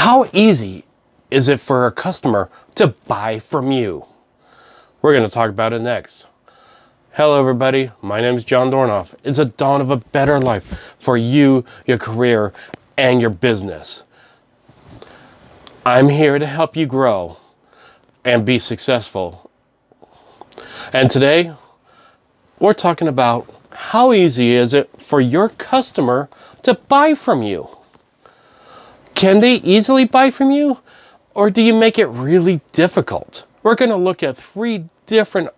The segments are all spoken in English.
How easy is it for a customer to buy from you? We're going to talk about it next. Hello everybody, my name is John Dornoff. It's a dawn of a better life for you, your career, and your business. I'm here to help you grow and be successful. And today, we're talking about how easy is it for your customer to buy from you? Can they easily buy from you, or do you make it really difficult? We're going to look at three different,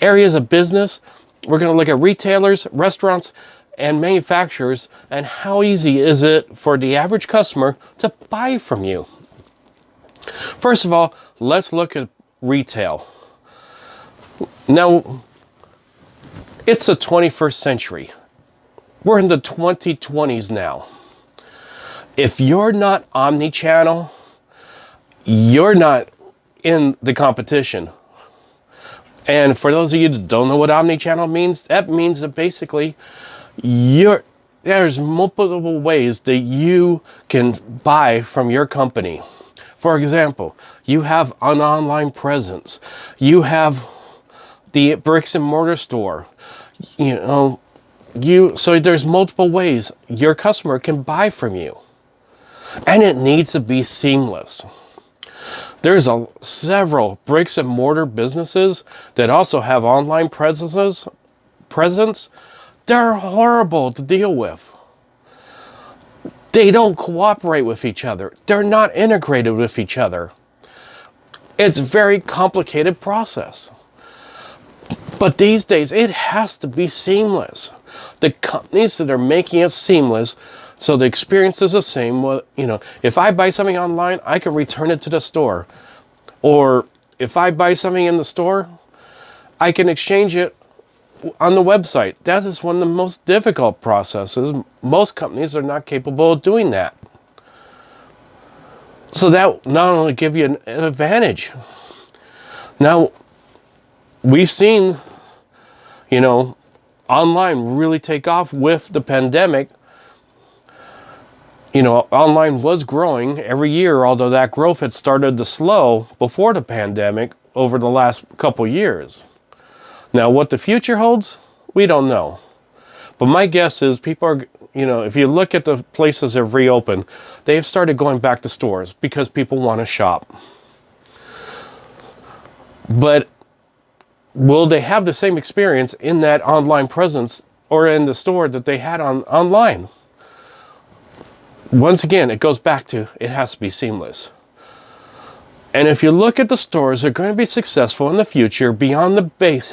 areas of business. We're going to look at retailers, restaurants, and manufacturers, and how easy is it for the average customer to buy from you. First of all, let's look at retail. Now, it's the 21st century. We're in the 2020s now. If you're not omni-channel, you're not in the competition. And for those of you that don't know what omni-channel means, that means that basically there's multiple ways that you can buy from your company. For example, you have an online presence. You have the bricks and mortar store. So there's multiple ways your customer can buy from you. And it needs to be seamless. There's several bricks and mortar businesses that also have online presence. They're horrible to deal with. They don't cooperate with each other. They're not integrated with each other. It's a very complicated process. But these days, it has to be seamless. The companies that are making it seamless, so the experience is the same. Well, if I buy something online, I can return it to the store. Or if I buy something in the store, I can exchange it on the website. That is one of the most difficult processes. Most companies are not capable of doing that. So that not only gives you an advantage. Now, we've seen, online really take off with the pandemic. Online was growing every year, although that growth had started to slow before the pandemic over the last couple years. Now, what the future holds, we don't know. But my guess is people are, if you look at the places that have reopened, they've started going back to stores because people want to shop. But will they have the same experience in that online presence or in the store that they had online? Once again, it goes back to it has to be seamless. And if you look at the stores that are going to be successful in the future beyond the base,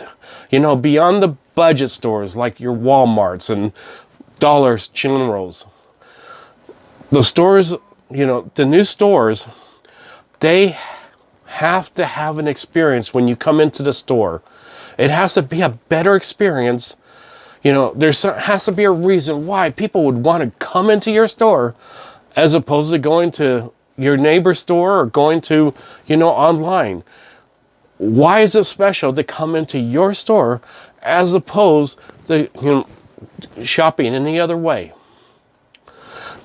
beyond the budget stores like your Walmarts and Dollar Generals, the stores, the new stores, they have to have an experience when you come into the store. It has to be a better experience. There has to be a reason why people would want to come into your store as opposed to going to your neighbor's store or going to, online. Why is it special to come into your store as opposed to, shopping any other way?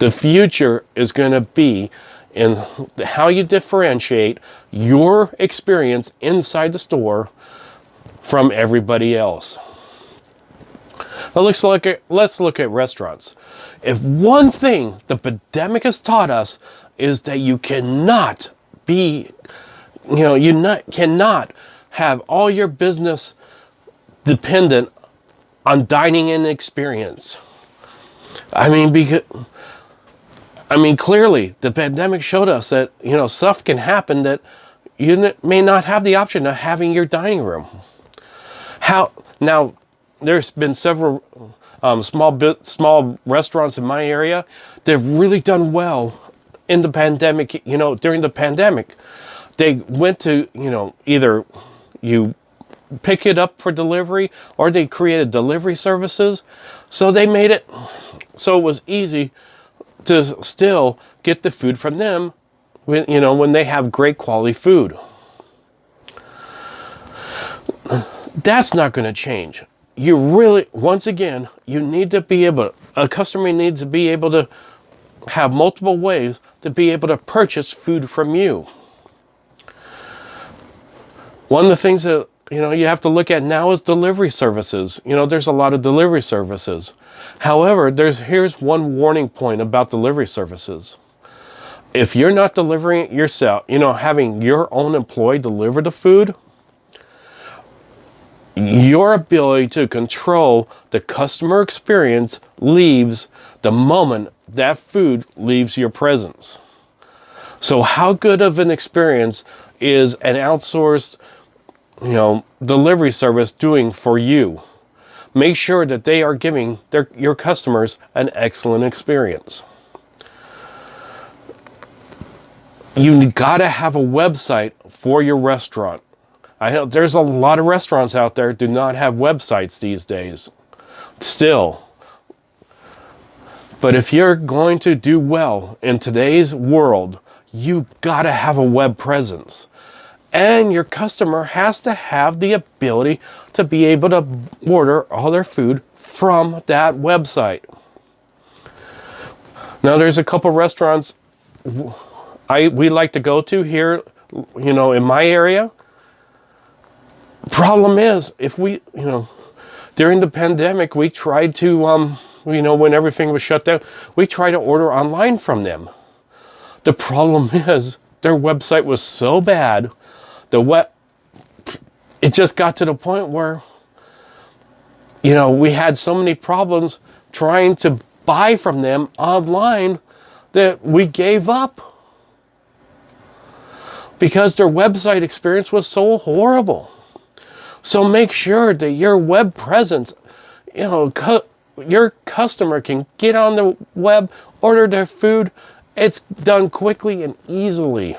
The future is going to be in how you differentiate your experience inside the store from everybody else. Now let's look at restaurants. If one thing the pandemic has taught us is that you cannot cannot have all your business dependent on dining in experience. Clearly the pandemic showed us that, stuff can happen that you may not have the option of having your dining room. Now, there's been several small restaurants in my area that have really done well in the pandemic. During the pandemic, they went to, either you pick it up for delivery or they created delivery services. So they made it so it was easy to still get the food from them when they have great quality food. That's not going to change. Once again, a customer needs to be able to have multiple ways to be able to purchase food from you. One of the things that you have to look at now is delivery services. There's a lot of delivery services. However, here's one warning point about delivery services. If you're not delivering it yourself, having your own employee deliver the food, your ability to control the customer experience leaves the moment that food leaves your presence. So how good of an experience is an outsourced delivery service doing for you? Make sure that they are giving your customers an excellent experience. You gotta have a website for your restaurant. I know there's a lot of restaurants out there do not have websites these days. Still. But if you're going to do well in today's world, you gotta have a web presence. And your customer has to have the ability to be able to order all their food from that website. Now there's a couple restaurants we like to go to here, in my area. Problem is, if we, during the pandemic, we tried to, when everything was shut down, we tried to order online from them. The problem is their website was so bad. It just got to the point where, we had so many problems trying to buy from them online that we gave up because their website experience was so horrible. So make sure that your web presence, your customer can get on the web, order their food. It's done quickly and easily.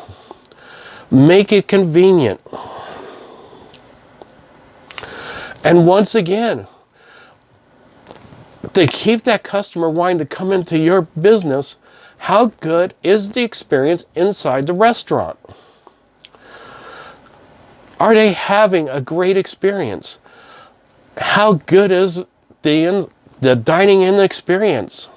Make it convenient. And once again, to keep that customer wanting to come into your business, how good is the experience inside the restaurant? Are they having a great experience? How good is the dining in experience?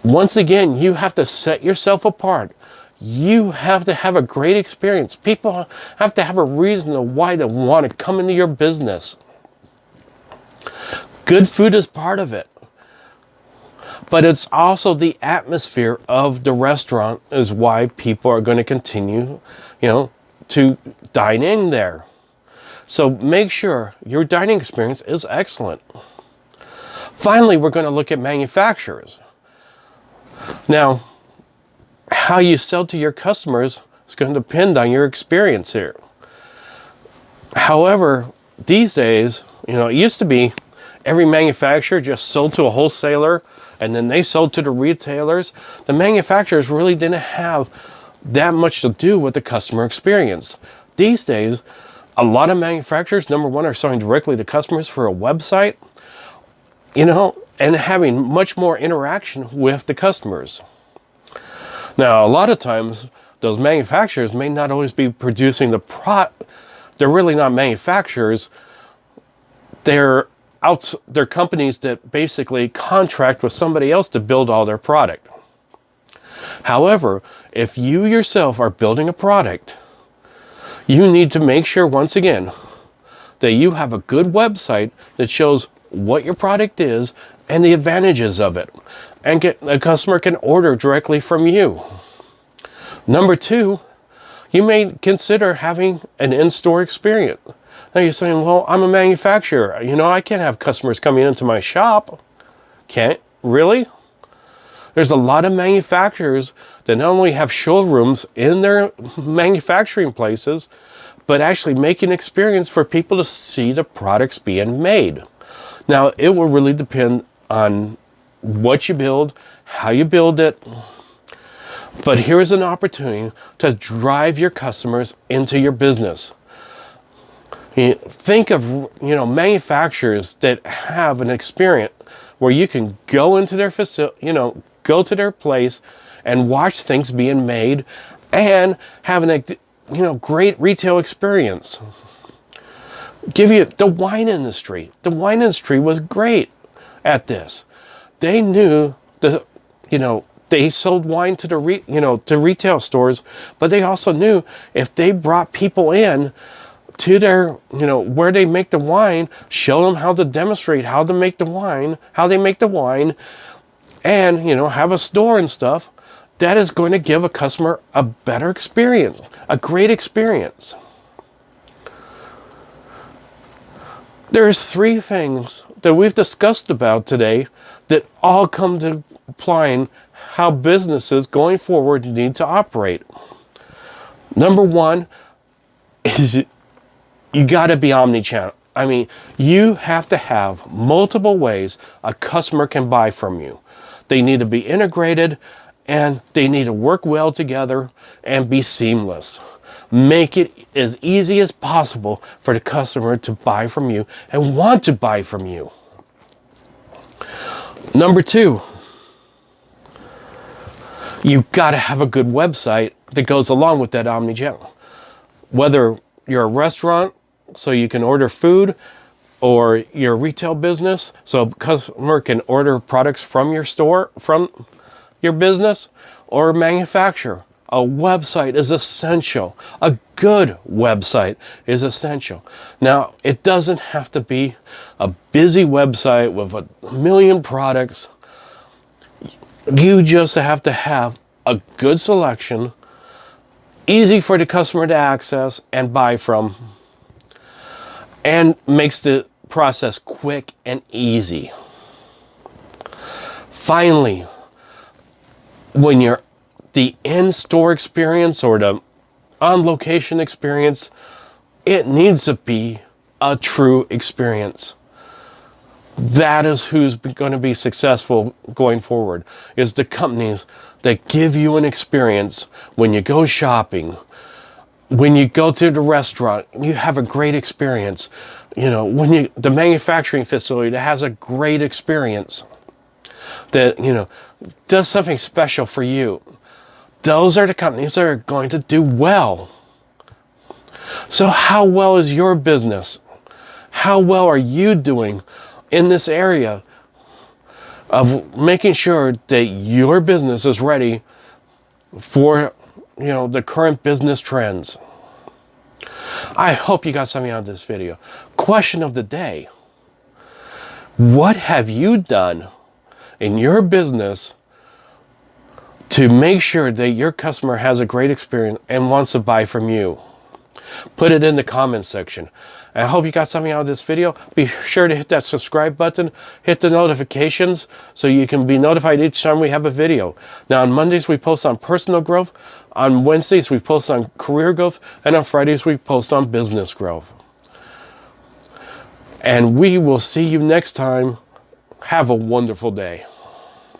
Once again, you have to set yourself apart. You have to have a great experience. People have to have a reason why they want to come into your business. Good food is part of it. But it's also the atmosphere of the restaurant is why people are going to continue, to dine in there. So make sure your dining experience is excellent. Finally, we're going to look at manufacturers. Now, how you sell to your customers is going to depend on your experience here. However, these days, it used to be every manufacturer just sold to a wholesaler and then they sold to the retailers. The manufacturers really didn't have that much to do with the customer experience. These days, a lot of manufacturers, number one, are selling directly to customers for a website, and having much more interaction with the customers. Now, a lot of times, those manufacturers may not always be producing the product. They're really not manufacturers. They're companies that basically contract with somebody else to build all their product. However, if you yourself are building a product, you need to make sure, once again, that you have a good website that shows what your product is and the advantages of it, and a customer can order directly from you. Number two, you may consider having an in-store experience. Now you're saying, well, I'm a manufacturer. I can't have customers coming into my shop. Can't? Really? There's a lot of manufacturers that not only have showrooms in their manufacturing places, but actually make an experience for people to see the products being made. Now, it will really depend on what you build, how you build it. But here is an opportunity to drive your customers into your business. Think of, manufacturers that have an experience where you can go into their facility, go to their place and watch things being made and have an, great retail experience. Give you the wine industry. The wine industry was great at this. They knew they sold wine to the to retail stores, but they also knew if they brought people in to their, where they make the wine, show them how to demonstrate how to make the wine, how they make the wine, and, have a store and stuff, that is going to give a customer a better experience, a great experience. There's 3 things that we've discussed about today that all come to applying how businesses going forward need to operate. Number 1 is you got to be omni-channel. I mean, you have to have multiple ways a customer can buy from you. They need to be integrated, and they need to work well together and be seamless. Make it as easy as possible for the customer to buy from you and want to buy from you. Number 2, you've got to have a good website that goes along with that omni-channel. Whether you're a restaurant, so you can order food, or your retail business, so a customer can order products from your store, from your business, or manufacturer. A website is essential. A good website is essential. Now, it doesn't have to be a busy website with a million products. You just have to have a good selection, easy for the customer to access and buy from, and makes the process quick and easy. Finally, when you're the in-store experience or the on-location experience, it needs to be a true experience. That is who's going to be successful going forward, is the companies that give you an experience when you go shopping. When you go to the restaurant, you have a great experience. When the manufacturing facility that has a great experience, that, does something special for you. Those are the companies that are going to do well. So how well is your business? How well are you doing in this area of making sure that your business is ready for the current business trends? I hope you got something out of this video. Question of the day: what have you done in your business to make sure that your customer has a great experience and wants to buy from you? Put it in the comments section. I hope you got something out of this video. Be sure to hit that subscribe button, hit the notifications so you can be notified each time we have a video. Now, on Mondays we post on personal growth, on Wednesdays we post on career growth, and on Fridays we post on business growth. And we will see you next time. Have a wonderful day.